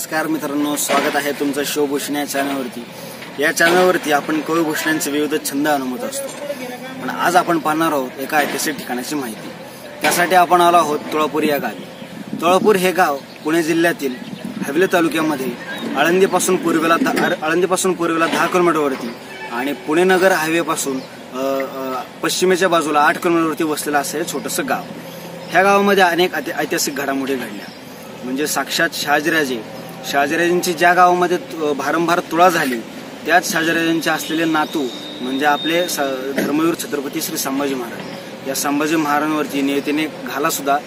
नमस्कार मित्रांनो, स्वागत आहे तुमचं शिवभूषण या चॅनलवरती। या चॅनलवरती आपण कविभूषणांचे विविध छंद अनुभवत असतो। पण आज आपण पाहणार आहोत एका ऐतिहासिक ठिकाणाची माहिती। त्यासाठी आपण आलो आहोत तुळापूर या गावी। तुळापूर हे गाव पुणे जिल्ह्यातील हवेली तालुक्यामध्ये आळंदीपासून पूर्वेला 10 किलोमीटरवरती आणि पुणे नगर हायवे पासून पश्चिमेच्या बाजूला 8 किलोमीटरवरती वसलेलं असं हे छोटंसं गाव। ह्या गावामध्ये अनेक ऐतिहासिक घडामोडी घडल्या। म्हणजे साक्षात शहाजीराजांची ज्या गावामध्ये भारंभार तुळा झाली, त्याच शहाजीराजांचे असलेले नातू म्हणजे आपले धर्मवीर छत्रपती श्री संभाजी महाराज। या संभाजी महाराजांवरती नियतीने घाला सुद्धा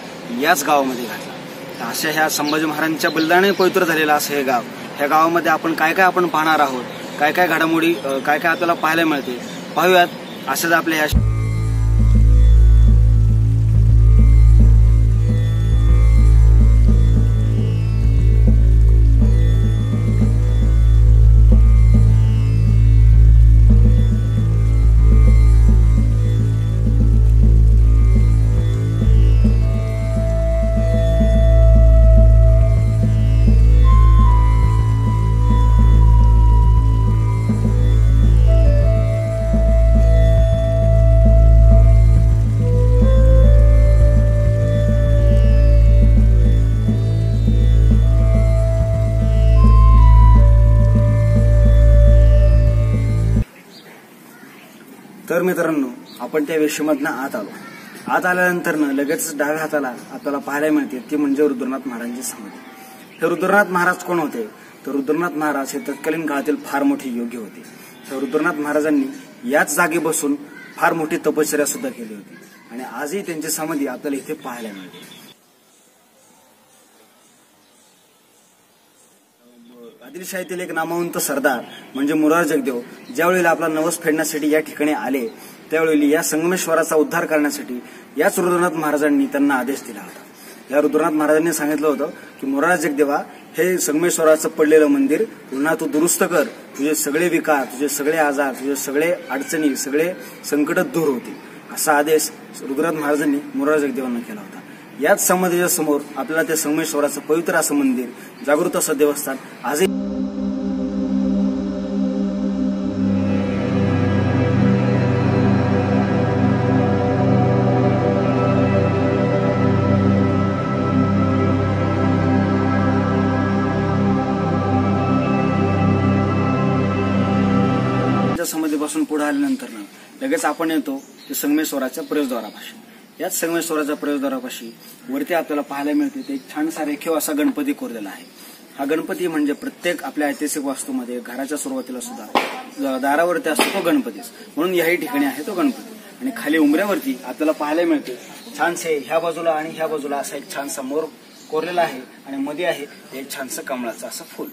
याच गावामध्ये घातला। अशा ह्या संभाजी महाराजांच्या बलिदानाने पवित्र झालेलं असं हे गाव। ह्या गावामध्ये आपण काय आपण पाहणार आहोत, काय घडामोडी काय आपल्याला पाहायला मिळते, पाहूयात। असंच आपल्या ह्या तर मित्रांनो, आपण त्या वेशीमधनं आत आलो। आत आल्यानंतर लगेच डाव्या हाताला आपल्याला पाहायला मिळते ती म्हणजे रुद्रनाथ महाराजांची समाधी। हे रुद्रनाथ महाराज कोण होते? तर रुद्रनाथ महाराज हे तत्कालीन काळातील फार मोठे योगी होते। तर रुद्रनाथ महाराजांनी याच जागी बसून फार मोठी तपश्चर्या सुद्धा केली होती आणि आजही त्यांची समाधी आपल्याला इथे पाहायला मिळते। आदिलशाहीतील एक नामवंत सरदार म्हणजे मोरारजी जगदेव ज्यावेळी आपला नवस फेडण्यासाठी या ठिकाणी आले, त्यावेळी या संगमेश्वराचा उद्धार करण्यासाठी याच रुद्रनाथ महाराजांनी त्यांना आदेश दिला होता। या रुद्रनाथ महाराजांनी सांगितलं होतं की मोरारजी जगदेवा, हे संगमेश्वराचं पडलेलं मंदिर पुन्हा तू दुरुस्त कर, तुझे सगळे विकार, तुझे सगळे आजार, तुझे सगळे अडचणी, सगळे संकट दूर होतील, असा आदेश रुद्रनाथ महाराजांनी मोरारजी जगदेवांना केला होता। याच समाधीच्या समोर आपल्याला ते संगमेश्वराचं पवित्र असं मंदिर, जागृत असं देवस्थान आजही समाधीपासून पुढे आल्यानंतर लगेच आपण येतो ते संगमेश्वराच्या प्रवेशद्वारापाशी। याच संगमेश्वराच्या प्रवेशद्वारापाशी वरती आपल्याला पाहायला मिळते ते एक छानसा रेखीव असा गणपती कोरलेला आहे। हा गणपती म्हणजे प्रत्येक आपल्या ऐतिहासिक वास्तूमध्ये घराच्या सुरुवातीला सुद्धा दारावरती असतो तो गणपतीच, म्हणून याही ठिकाणी आहे तो गणपती। आणि खाली उंबऱ्यावरती आपल्याला पाहायला मिळते छानसे ह्या बाजूला आणि ह्या बाजूला असा एक छानसा मोर कोरलेला आहे आणि मध्ये आहे एक छानसं कमळाचं असं फुल।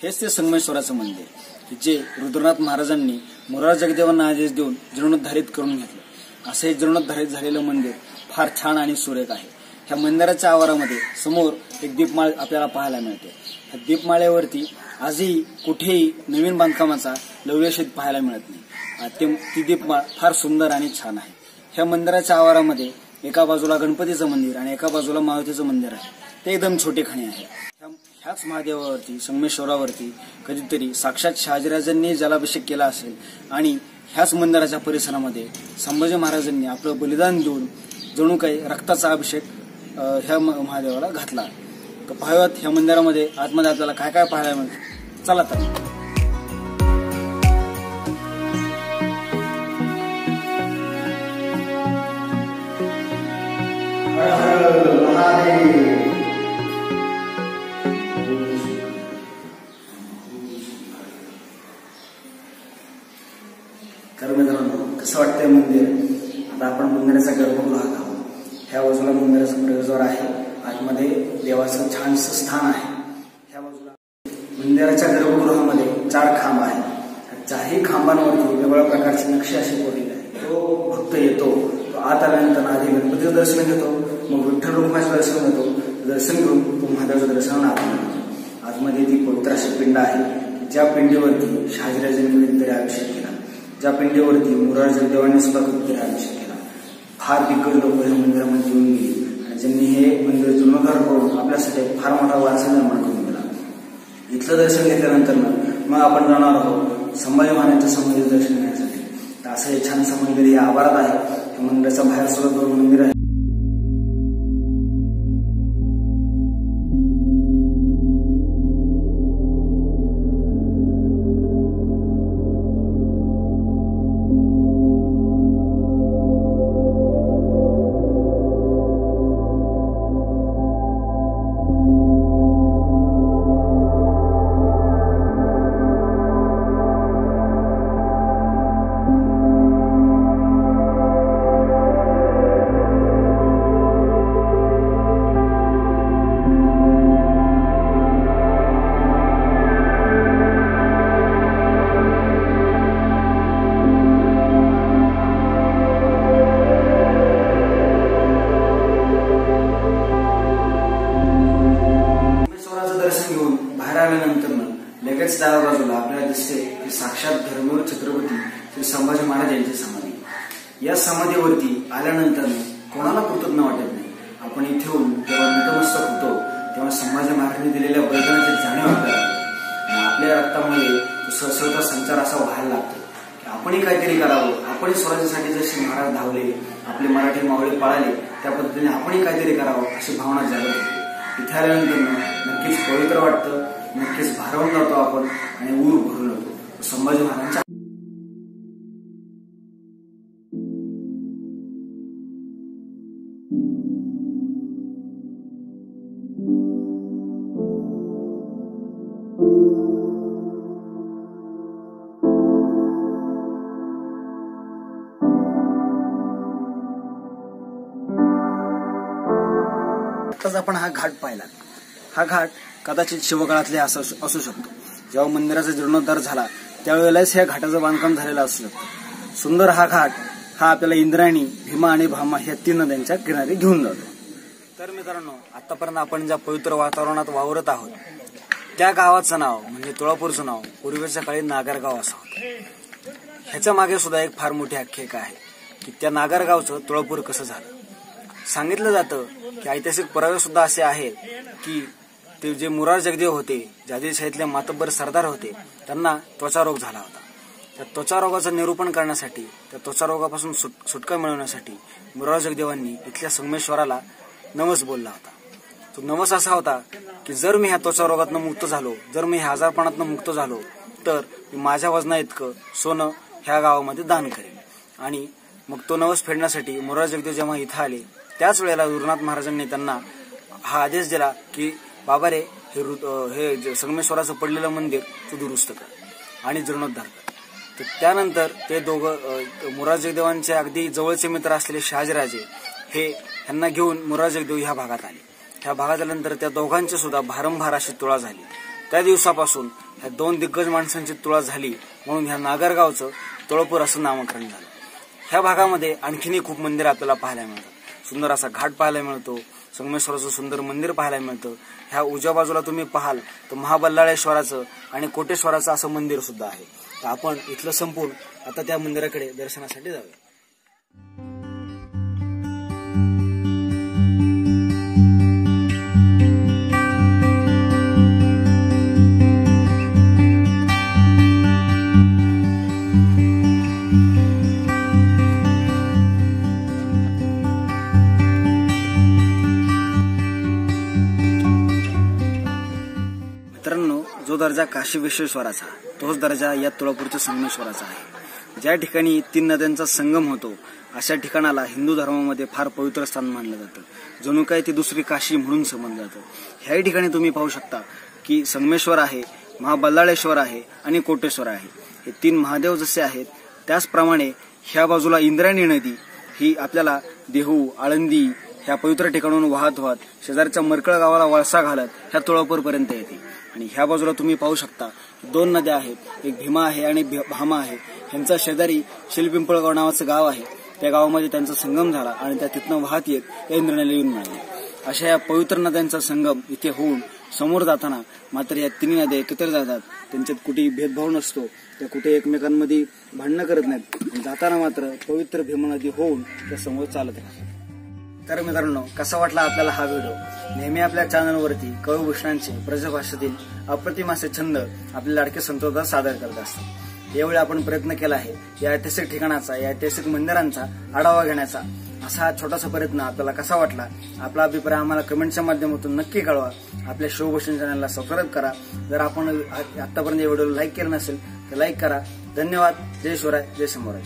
हेच ते संगमेश्वराचं मंदिर जे रुद्रनाथ महाराजांनी मोरारजी जगदेवांना आदेश देऊन जीर्णोद्धारित करून घेतलं। असं हे जीर्णोद्धारित झालेलं मंदिर फार छान आणि सुरेख आहे। ह्या मंदिराच्या आवारामध्ये समोर एक दीपमाळ आपल्याला पाहायला मिळते। ह्या दीपमाळेवरती आजही कुठेही नवीन बांधकामाचा लवलेशेत पाहायला मिळत नाही। ती दीपमाळ फार सुंदर आणि छान आहे। ह्या मंदिराच्या आवारामध्ये एका बाजूला गणपतीचं मंदिर आणि एका बाजूला मारुतीचं मंदिर आहे, ते एकदम छोटेखानी आहे। ह्याच महादेवावरती संगमेश्वरावरती कधीतरी साक्षात शहाजीराजांनी जलाभिषेक केला असेल आणि ह्याच मंदिराच्या परिसरामध्ये संभाजी महाराजांनी आपलं बलिदान देऊन जणू काही रक्ताचा अभिषेक ह्या महादेवाला घातला। तर पाहाव्यात ह्या मंदिरामध्ये आतमध्ये आपल्याला काय पाहायला मिळतं, चला तर। तर मित्रांनो, कसं वाटतंय मंदिर? आता आपण मंदिराच्या गर्भगृहात आहोत। ह्या बाजूला मंदिराचं प्रवेशद्वार आहे, आतमध्ये देवाचं छानसं स्थान आहे। ह्या बाजूला मंदिराच्या गर्भगृहामध्ये 4 खांब आहेत। चारही खांबांवरती वेगवेगळ्या प्रकारची नक्षी अशी कोरलेली आहे। तो भक्त येतो, तो आत आल्यानंतर आधी गणपतीचं दर्शन घेतो, मग विठ्ठल रुक्माचं दर्शन घेतो, दर्शन घेऊन तो महादेवाचं दर्शनाला आतमध्ये ती पवित्र अशी पिंड आहे, ज्या पिंडीवरती शहाजीराजांनी कधीतरी अभिषेक केला, ज्या पिंडीवरती मुरार जगदेवांनी सुद्धा कधीतरी अभिषेक केला. फार दिग्गज लोक या मंदिरामध्ये येऊन गेली आणि ज्यांनी हे मंदिर जीर्णोद्धार करून आपल्यासाठी फार मोठा वारसा निर्माण करून दिला. इथलं दर्शन घेतल्यानंतर मग आपण जाणार आहोत संभाजी महाराजांच्या समाधीचं दर्शन घेण्यासाठी. तर असं हे छानसं मंदिर या आवारात आहे. त्या मंदिराच्या बाहेर सुद्धा दोन मंदिर आहे. दर्शन घेऊन बाहेर आल्यानंतर लगेच डाव्या बाजूला आपल्याला दिसते की साक्षात धर्मवीर छत्रपती श्री संभाजी महाराज यांची समाधी. या समाधीवरती आल्यानंतर कोणाला कृतज्ञ वाटत नाही. आपण इथे येऊन जेव्हा नतमस्तक होतो तेव्हा संभाजी महाराजांनी दिलेल्या बलिदानाची जाणीव आपल्याला आपल्या रक्तामध्ये सळसळता संचार असा व्हायला लागतो की आपणही काहीतरी करावं. आपणही स्वराज्यासाठी जसे महाराज धावले, आपले मराठी मावळे पळाले, त्या पद्धतीने आपणही काहीतरी करावं अशी भावना जागृत होते. इथे आल्यानंतर नक्कीच पवित्र वाटतं, नक्कीच भारावून जातो आपण आणि ऊर भरून जातो संभाजी महाराजांच्या. आताच आपण हा घाट पाहिला. हा घाट कदाचित शिवकाळातले असू शकतो. जेव्हा मंदिराचा जीर्णोद्धार झाला त्यावेळेलाच ह्या घाटाचं बांधकाम झालेलं असू शकतं. सुंदर हा घाट हा आपल्याला इंद्रायणी, भीमा आणि भामा ह्या 3 नद्यांच्या किनारी घेऊन जातो. तर मित्रांनो, आतापर्यंत आपण ज्या पवित्र वातावरणात वावरत आहोत त्या गावाचं नाव म्हणजे तुळापूरचं नाव पूर्वीच्या काळी नागरगाव असं होतं. ह्याच्या मागे सुद्धा एक फार मोठी आख्यायिका आहे की त्या नागरगावचं तुळापूर कसं झालं. सांगितलं जातं की ऐतिहासिक पुरावे सुद्धा असे आहेत की ते जे मुरार जगदेव होते, आदिलशाहीतले मातब्बर सरदार होते, त्यांना त्वचारोग झाला होता. त्या त्वचारोगाचं निरूपण करण्यासाठी, त्या त्वचारोगापासून सुटका मिळवण्यासाठी मुरार जगदेवांनी इथल्या संगमेश्वराला नवस बोलला होता. तो नवस असा होता की जर मी ह्या त्वचारोगातनं मुक्त झालो, जर मी ह्या आजारपणातनं मुक्त झालो तर मी माझ्या वजना इतकं सोनं ह्या गावामध्ये दान करेन. आणि मग तो नवस फेडण्यासाठी मुरार जगदेव जेव्हा इथं आले त्याच वेळेला गुरुनाथ महाराजांनी त्यांना हा आदेश दिला की बाबा रे, हे संगमेश्वराचं पडलेलं मंदिर तू दुरुस्त कर आणि जीर्णोद्धार कर. तर त्यानंतर ते दोघं मुरार जगदेवांचे अगदी जवळचे मित्र असलेले शहाजीराजे हे ह्यांना घेऊन मुरार जगदेव ह्या भागात आले. ह्या भागात आल्यानंतर त्या दोघांची सुद्धा भारंभार अशी तुळा झाली. त्या दिवसापासून ह्या 2 दिग्गज माणसांची तुळा झाली म्हणून ह्या नागरगावचं तुळापूर असं नामकरण झालं. ह्या भागामध्ये आणखीनही खूप मंदिर आपल्याला पाहायला मिळतात. सुंदर असा घाट पाहायला मिळतो, संगमेश्वराचं सुंदर मंदिर पाहायला मिळतं. ह्या उजव्या बाजूला तुम्ही पाहाल तर महाबल्लाळेश्वराचं आणि कोटेश्वराचं असं मंदिर सुद्धा आहे. तर आपण इथलं संपून आता त्या मंदिराकडे दर्शनासाठी जाऊया. जो दर्जा काशी विश्वेश्वराचा तोच दर्जा या तुळापूरच्या संगमेश्वराचा आहे. ज्या ठिकाणी 3 नद्यांचा संगम होतो अशा ठिकाणाला हिंदू धर्मामध्ये फार पवित्र स्थान मानलं जातं. जणू काय ती दुसरी काशी म्हणून समजलं जातं. ह्याही ठिकाणी तुम्ही पाहू शकता की संगमेश्वर आहे, महाबल्लाळेश्वर आहे आणि कोटेश्वर आहे. हे 3 महादेव जसे आहेत त्याचप्रमाणे ह्या बाजूला इंद्रायणी नदी ही आपल्याला देहू, आळंदी ह्या पवित्र ठिकाणाहून वाहत शेजारच्या मरकळ गावाला वळसा घालत ह्या तुळापूर पर्यंत येते. आणि ह्या बाजूला तुम्ही पाहू शकता 2 नद्या आहेत, एक भीमा आहे आणि भामा आहे. ह्यांचा शेजारी शिलपिंपळगाव नावाचं गाव आहे. त्या गावामध्ये त्यांचा संगम झाला आणि त्या तिथनं वाहत येत या इंद्रायणीला येऊन मिळाली. अशा या पवित्र नद्यांचा संगम इथे होऊन समोर जाताना मात्र या तिन्ही नद्या एकत्र जातात. त्यांच्यात कुठेही भेदभाव नसतो, त्या कुठे एकमेकांमध्ये भांडणं करत नाहीत. जाताना मात्र पवित्र भीमा नदी होऊन त्या समोर चालत राहतात. तर मित्रांनो, कसा वाटला आपल्याला हा व्हिडिओ? नेहमी आपल्या चॅनलवरती कविभूषणांचे ब्रजभाषेतील अप्रतिम असे छंद आपल्या लाडके संतोषदार सादर करत असतात. यावेळी आपण प्रयत्न केला आहे या ऐतिहासिक ठिकाणाचा, या ऐतिहासिक मंदिरांचा आढावा घेण्याचा. असा हा छोटासा प्रयत्न आपल्याला कसा वाटला? आपला अभिप्राय आम्हाला कमेंटच्या माध्यमातून नक्की कळवा. आपल्या शिवभूषण चॅनलला सबस्क्राईब करा. जर आपण आतापर्यंत या व्हिडिओला लाईक केलं नसेल तर लाईक करा. धन्यवाद. जय शिवराय, जय शंभूराज.